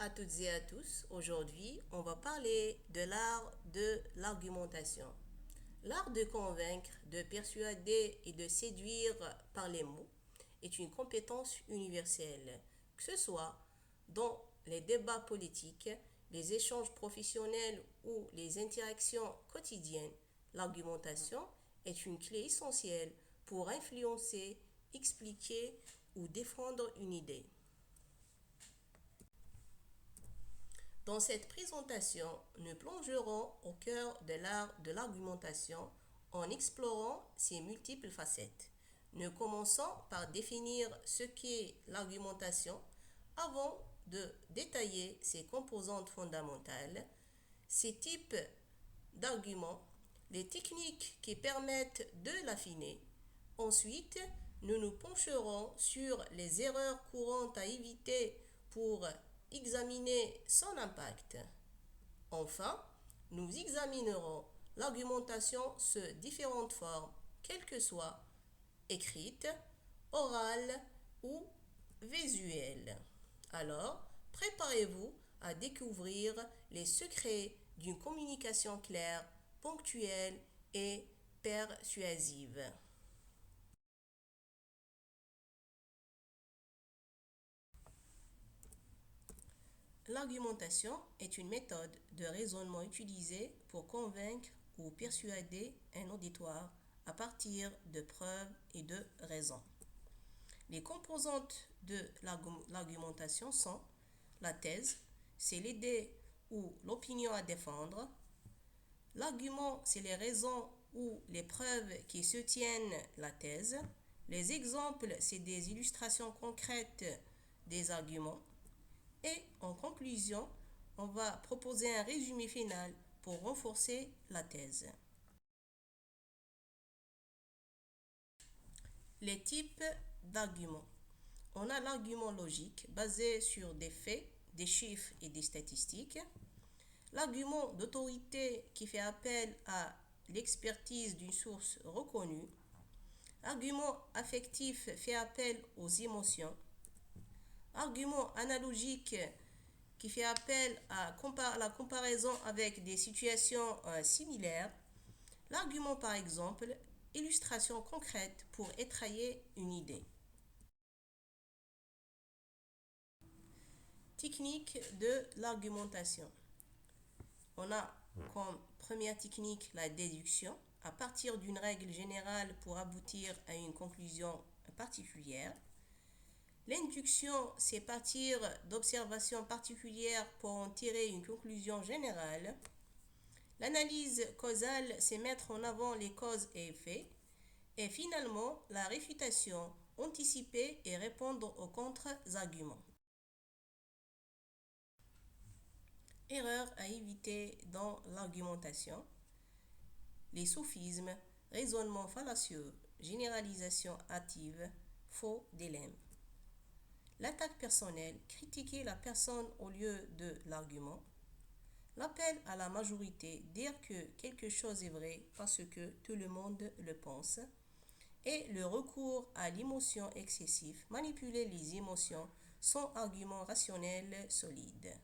à toutes et à tous. Aujourd'hui, on va parler de l'art de l'argumentation. L'art de convaincre, de persuader et de séduire par les mots est une compétence universelle, que ce soit dans les débats politiques, les échanges professionnels ou les interactions quotidiennes. L'argumentation est une clé essentielle pour influencer, expliquer ou défendre une idée. Dans cette présentation, nous plongerons au cœur de l'art de l'argumentation en explorant ses multiples facettes. Nous commençons par définir ce qu'est l'argumentation avant de détailler ses composantes fondamentales, ses types d'arguments, les techniques qui permettent de l'affiner. Ensuite, nous nous pencherons sur les erreurs courantes à éviter pour examiner son impact. Enfin, nous examinerons l'argumentation sous différentes formes, quelles que soient écrites, orales ou visuelles. Alors, préparez-vous à découvrir les secrets d'une communication claire, ponctuelle et persuasive. L'argumentation est une méthode de raisonnement utilisée pour convaincre ou persuader un auditoire à partir de preuves et de raisons. Les composantes de l'argumentation sont la thèse, c'est l'idée ou l'opinion à défendre. L'argument, c'est les raisons ou les preuves qui soutiennent la thèse. Les exemples, c'est des illustrations concrètes des arguments. Et en conclusion, on va proposer un résumé final pour renforcer la thèse. Les types d'arguments. On a l'argument logique basé sur des faits, des chiffres et des statistiques. L'argument d'autorité qui fait appel à l'expertise d'une source reconnue. L'argument affectif fait appel aux émotions. Argument analogique qui fait appel à la comparaison avec des situations similaires. L'argument, par exemple, illustration concrète pour étayer une idée. Technique de l'argumentation. On a comme première technique la déduction, à partir d'une règle générale pour aboutir à une conclusion particulière. L'induction, c'est partir d'observations particulières pour en tirer une conclusion générale. L'analyse causale, c'est mettre en avant les causes et effets. Et finalement, la réfutation, anticiper et répondre aux contre-arguments. Erreurs à éviter dans l'argumentation. Les sophismes, raisonnement fallacieux, généralisation hâtive, faux dilemme. L'attaque personnelle, critiquer la personne au lieu de l'argument. L'appel à la majorité, dire que quelque chose est vrai parce que tout le monde le pense. Et le recours à l'émotion excessive, manipuler les émotions sans argument rationnel solide.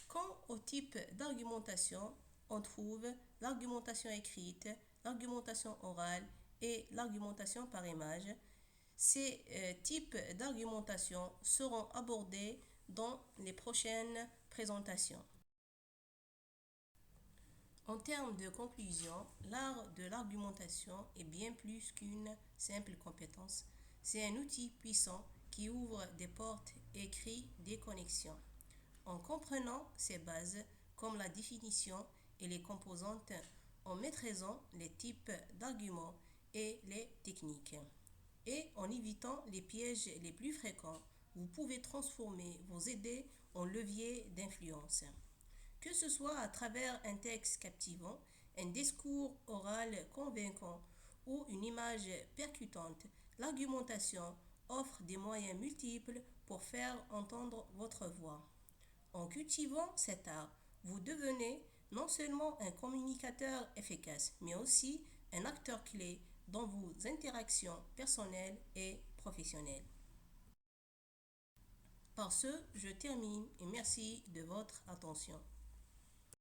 Quant au type d'argumentation, on trouve l'argumentation écrite, l'argumentation orale et l'argumentation par image. Ces types d'argumentation seront abordés dans les prochaines présentations. En termes de conclusion, l'art de l'argumentation est bien plus qu'une simple compétence. C'est un outil puissant qui ouvre des portes et crée des connexions. En comprenant ces bases, comme la définition et les composantes, en maîtrisant les types d'arguments et les techniques, et en évitant les pièges les plus fréquents, vous pouvez transformer vos idées en levier d'influence. Que ce soit à travers un texte captivant, un discours oral convaincant ou une image percutante, l'argumentation offre des moyens multiples pour faire entendre votre voix. En cultivant cet art, vous devenez non seulement un communicateur efficace, mais aussi un acteur clé dans vos interactions personnelles et professionnelles. Par ce, je termine et merci de votre attention.